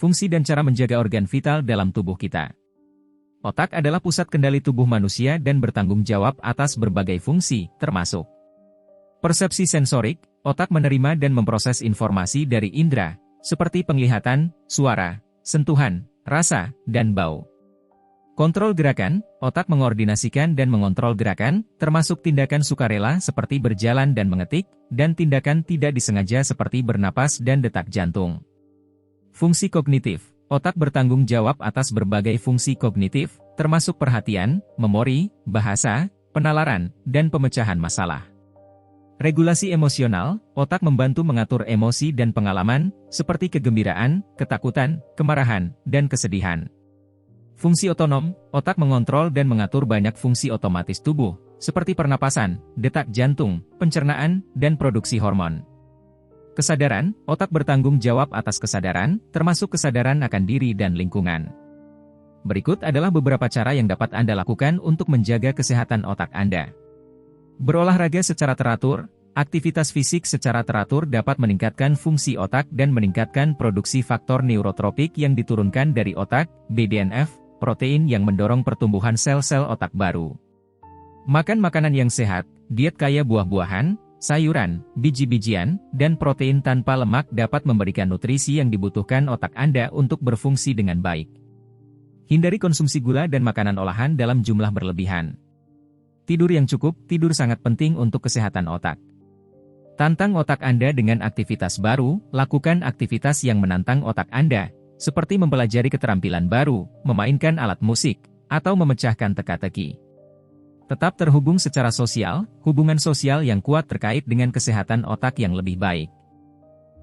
fungsi dan cara menjaga organ vital dalam tubuh kita. Otak adalah pusat kendali tubuh manusia dan bertanggung jawab atas berbagai fungsi, termasuk persepsi sensorik. Otak menerima dan memproses informasi dari indera, seperti penglihatan, suara, sentuhan, rasa, dan bau. Kontrol gerakan, otak mengordinasikan dan mengontrol gerakan, termasuk tindakan sukarela seperti berjalan dan mengetik, dan tindakan tidak disengaja seperti bernapas dan detak jantung. Fungsi kognitif, otak bertanggung jawab atas berbagai fungsi kognitif, termasuk perhatian, memori, bahasa, penalaran, dan pemecahan masalah. Regulasi emosional, otak membantu mengatur emosi dan pengalaman, seperti kegembiraan, ketakutan, kemarahan, dan kesedihan. Fungsi otonom, otak mengontrol dan mengatur banyak fungsi otomatis tubuh, seperti pernapasan, detak jantung, pencernaan, dan produksi hormon. Kesadaran, otak bertanggung jawab atas kesadaran, termasuk kesadaran akan diri dan lingkungan. Berikut adalah beberapa cara yang dapat Anda lakukan untuk menjaga kesehatan otak Anda. Berolahraga secara teratur, aktivitas fisik secara teratur dapat meningkatkan fungsi otak dan meningkatkan produksi faktor neurotropik yang diturunkan dari otak, BDNF, protein yang mendorong pertumbuhan sel-sel otak baru. Makan makanan yang sehat, diet kaya buah-buahan, sayuran, biji-bijian, dan protein tanpa lemak dapat memberikan nutrisi yang dibutuhkan otak Anda untuk berfungsi dengan baik. Hindari konsumsi gula dan makanan olahan dalam jumlah berlebihan. Tidur yang cukup, tidur sangat penting untuk kesehatan otak. Tantang otak Anda dengan aktivitas baru, lakukan aktivitas yang menantang otak Anda, seperti mempelajari keterampilan baru, memainkan alat musik, atau memecahkan teka-teki. Tetap terhubung secara sosial, hubungan sosial yang kuat terkait dengan kesehatan otak yang lebih baik.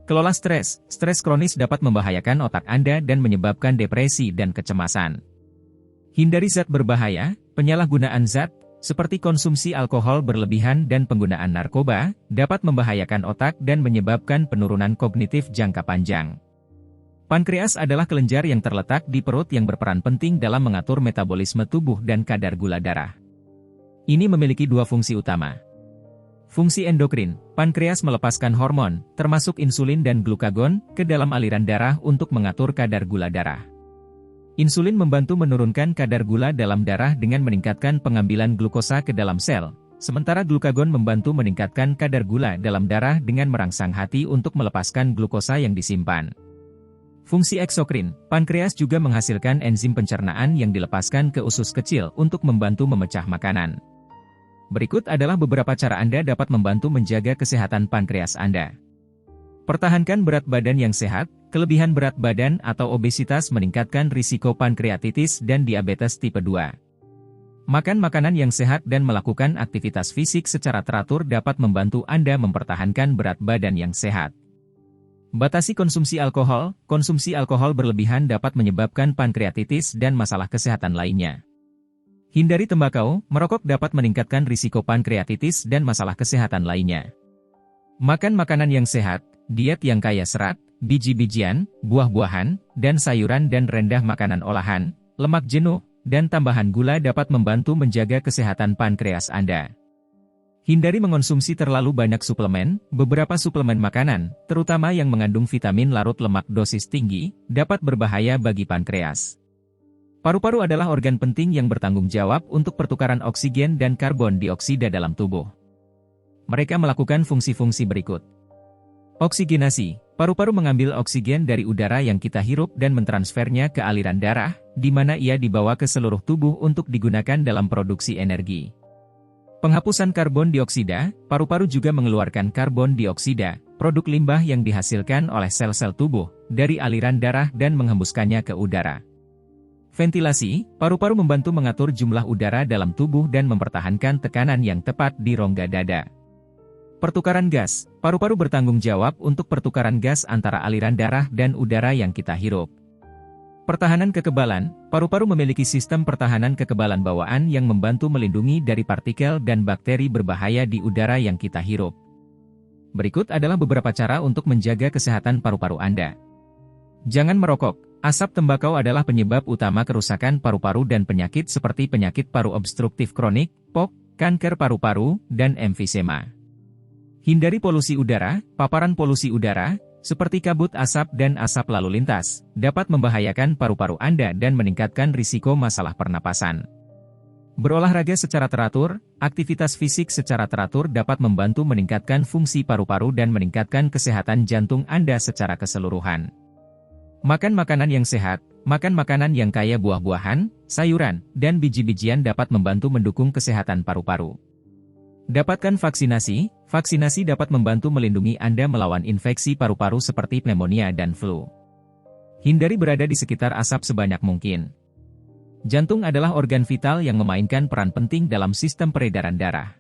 Kelola stres, stres kronis dapat membahayakan otak Anda dan menyebabkan depresi dan kecemasan. Hindari zat berbahaya, penyalahgunaan zat, seperti konsumsi alkohol berlebihan dan penggunaan narkoba, dapat membahayakan otak dan menyebabkan penurunan kognitif jangka panjang. Pankreas adalah kelenjar yang terletak di perut yang berperan penting dalam mengatur metabolisme tubuh dan kadar gula darah. Ini memiliki dua fungsi utama. Fungsi endokrin, pankreas melepaskan hormon, termasuk insulin dan glukagon, ke dalam aliran darah untuk mengatur kadar gula darah. Insulin membantu menurunkan kadar gula dalam darah dengan meningkatkan pengambilan glukosa ke dalam sel, sementara glukagon membantu meningkatkan kadar gula dalam darah dengan merangsang hati untuk melepaskan glukosa yang disimpan. Fungsi eksokrin, pankreas juga menghasilkan enzim pencernaan yang dilepaskan ke usus kecil untuk membantu memecah makanan. Berikut adalah beberapa cara Anda dapat membantu menjaga kesehatan pankreas Anda. Pertahankan berat badan yang sehat. Kelebihan berat badan atau obesitas meningkatkan risiko pankreatitis dan diabetes tipe 2. Makan makanan yang sehat dan melakukan aktivitas fisik secara teratur dapat membantu Anda mempertahankan berat badan yang sehat. Batasi konsumsi alkohol berlebihan dapat menyebabkan pankreatitis dan masalah kesehatan lainnya. Hindari tembakau, merokok dapat meningkatkan risiko pankreatitis dan masalah kesehatan lainnya. Makan makanan yang sehat, diet yang kaya serat, biji-bijian, buah-buahan, dan sayuran dan rendah makanan olahan, lemak jenuh, dan tambahan gula dapat membantu menjaga kesehatan pankreas Anda. Hindari mengonsumsi terlalu banyak suplemen, beberapa suplemen makanan, terutama yang mengandung vitamin larut lemak dosis tinggi, dapat berbahaya bagi pankreas. Paru-paru adalah organ penting yang bertanggung jawab untuk pertukaran oksigen dan karbon dioksida dalam tubuh. Mereka melakukan fungsi-fungsi berikut. Oksigenasi. Paru-paru mengambil oksigen dari udara yang kita hirup dan mentransfernya ke aliran darah, di mana ia dibawa ke seluruh tubuh untuk digunakan dalam produksi energi. Penghapusan karbon dioksida, paru-paru juga mengeluarkan karbon dioksida, produk limbah yang dihasilkan oleh sel-sel tubuh, dari aliran darah dan menghembuskannya ke udara. Ventilasi, paru-paru membantu mengatur jumlah udara dalam tubuh dan mempertahankan tekanan yang tepat di rongga dada. Pertukaran gas, paru-paru bertanggung jawab untuk pertukaran gas antara aliran darah dan udara yang kita hirup. Pertahanan kekebalan, paru-paru memiliki sistem pertahanan kekebalan bawaan yang membantu melindungi dari partikel dan bakteri berbahaya di udara yang kita hirup. Berikut adalah beberapa cara untuk menjaga kesehatan paru-paru Anda. Jangan merokok. Asap tembakau adalah penyebab utama kerusakan paru-paru dan penyakit seperti penyakit paru obstruktif kronik, POK, kanker paru-paru, dan emfisema. Hindari polusi udara, paparan polusi udara, seperti kabut asap dan asap lalu lintas, dapat membahayakan paru-paru Anda dan meningkatkan risiko masalah pernapasan. Berolahraga secara teratur, aktivitas fisik secara teratur dapat membantu meningkatkan fungsi paru-paru dan meningkatkan kesehatan jantung Anda secara keseluruhan. Makan makanan yang sehat, makan makanan yang kaya buah-buahan, sayuran, dan biji-bijian dapat membantu mendukung kesehatan paru-paru. Dapatkan vaksinasi, vaksinasi dapat membantu melindungi Anda melawan infeksi paru-paru seperti pneumonia dan flu. Hindari berada di sekitar asap sebanyak mungkin. Jantung adalah organ vital yang memainkan peran penting dalam sistem peredaran darah.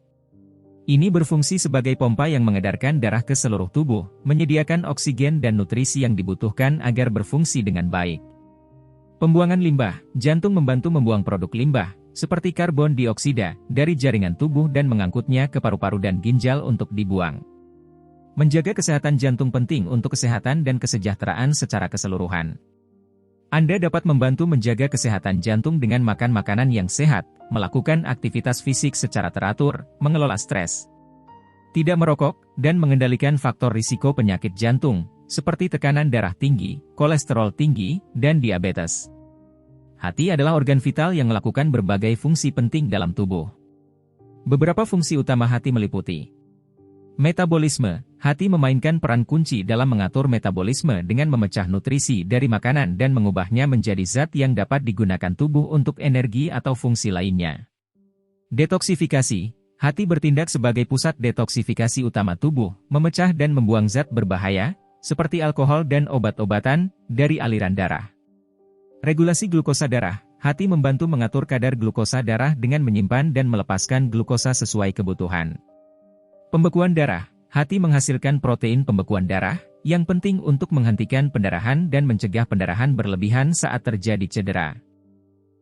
Ini berfungsi sebagai pompa yang mengedarkan darah ke seluruh tubuh, menyediakan oksigen dan nutrisi yang dibutuhkan agar berfungsi dengan baik. Pembuangan limbah, jantung membantu membuang produk limbah, seperti karbon dioksida, dari jaringan tubuh dan mengangkutnya ke paru-paru dan ginjal untuk dibuang. Menjaga kesehatan jantung penting untuk kesehatan dan kesejahteraan secara keseluruhan. Anda dapat membantu menjaga kesehatan jantung dengan makan makanan yang sehat, melakukan aktivitas fisik secara teratur, mengelola stres, tidak merokok, dan mengendalikan faktor risiko penyakit jantung, seperti tekanan darah tinggi, kolesterol tinggi, dan diabetes. Hati adalah organ vital yang melakukan berbagai fungsi penting dalam tubuh. Beberapa fungsi utama hati meliputi metabolisme. Hati memainkan peran kunci dalam mengatur metabolisme dengan memecah nutrisi dari makanan dan mengubahnya menjadi zat yang dapat digunakan tubuh untuk energi atau fungsi lainnya. Detoksifikasi. Hati bertindak sebagai pusat detoksifikasi utama tubuh, memecah dan membuang zat berbahaya, seperti alkohol dan obat-obatan, dari aliran darah. Regulasi glukosa darah. Hati membantu mengatur kadar glukosa darah dengan menyimpan dan melepaskan glukosa sesuai kebutuhan. Pembekuan darah. Hati menghasilkan protein pembekuan darah, yang penting untuk menghentikan pendarahan dan mencegah pendarahan berlebihan saat terjadi cedera.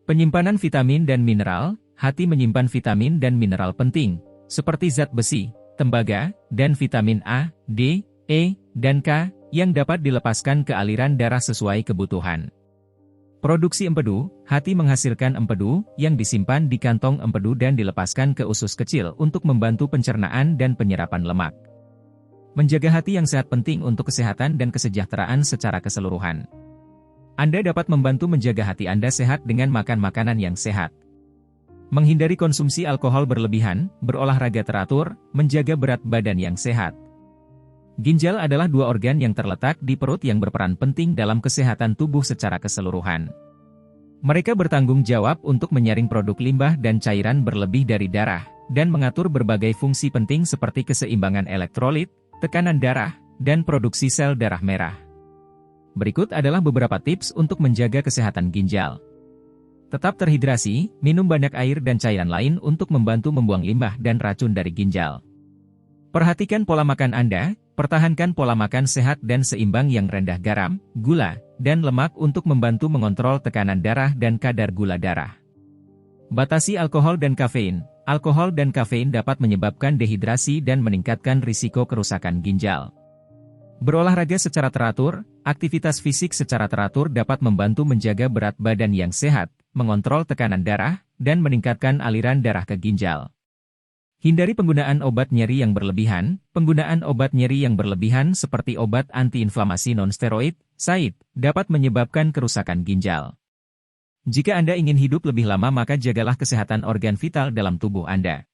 Penyimpanan vitamin dan mineral. Hati menyimpan vitamin dan mineral penting, seperti zat besi, tembaga, dan vitamin A, D, E, dan K, yang dapat dilepaskan ke aliran darah sesuai kebutuhan. Produksi empedu. Hati menghasilkan empedu, yang disimpan di kantong empedu dan dilepaskan ke usus kecil untuk membantu pencernaan dan penyerapan lemak. Menjaga hati yang sehat penting untuk kesehatan dan kesejahteraan secara keseluruhan. Anda dapat membantu menjaga hati Anda sehat dengan makan makanan yang sehat. Menghindari konsumsi alkohol berlebihan, berolahraga teratur, menjaga berat badan yang sehat. Ginjal adalah dua organ yang terletak di perut yang berperan penting dalam kesehatan tubuh secara keseluruhan. Mereka bertanggung jawab untuk menyaring produk limbah dan cairan berlebih dari darah, dan mengatur berbagai fungsi penting seperti keseimbangan elektrolit, tekanan darah, dan produksi sel darah merah. Berikut adalah beberapa tips untuk menjaga kesehatan ginjal. Tetap terhidrasi, minum banyak air dan cairan lain untuk membantu membuang limbah dan racun dari ginjal. Perhatikan pola makan Anda, pertahankan pola makan sehat dan seimbang yang rendah garam, gula, dan lemak untuk membantu mengontrol tekanan darah dan kadar gula darah. Batasi alkohol dan kafein. Alkohol dan kafein dapat menyebabkan dehidrasi dan meningkatkan risiko kerusakan ginjal. Berolahraga secara teratur, aktivitas fisik secara teratur dapat membantu menjaga berat badan yang sehat, mengontrol tekanan darah, dan meningkatkan aliran darah ke ginjal. Hindari penggunaan obat nyeri yang berlebihan. Penggunaan obat nyeri yang berlebihan seperti obat antiinflamasi non-steroid, (SAID), dapat menyebabkan kerusakan ginjal. Jika Anda ingin hidup lebih lama maka jagalah kesehatan organ vital dalam tubuh Anda.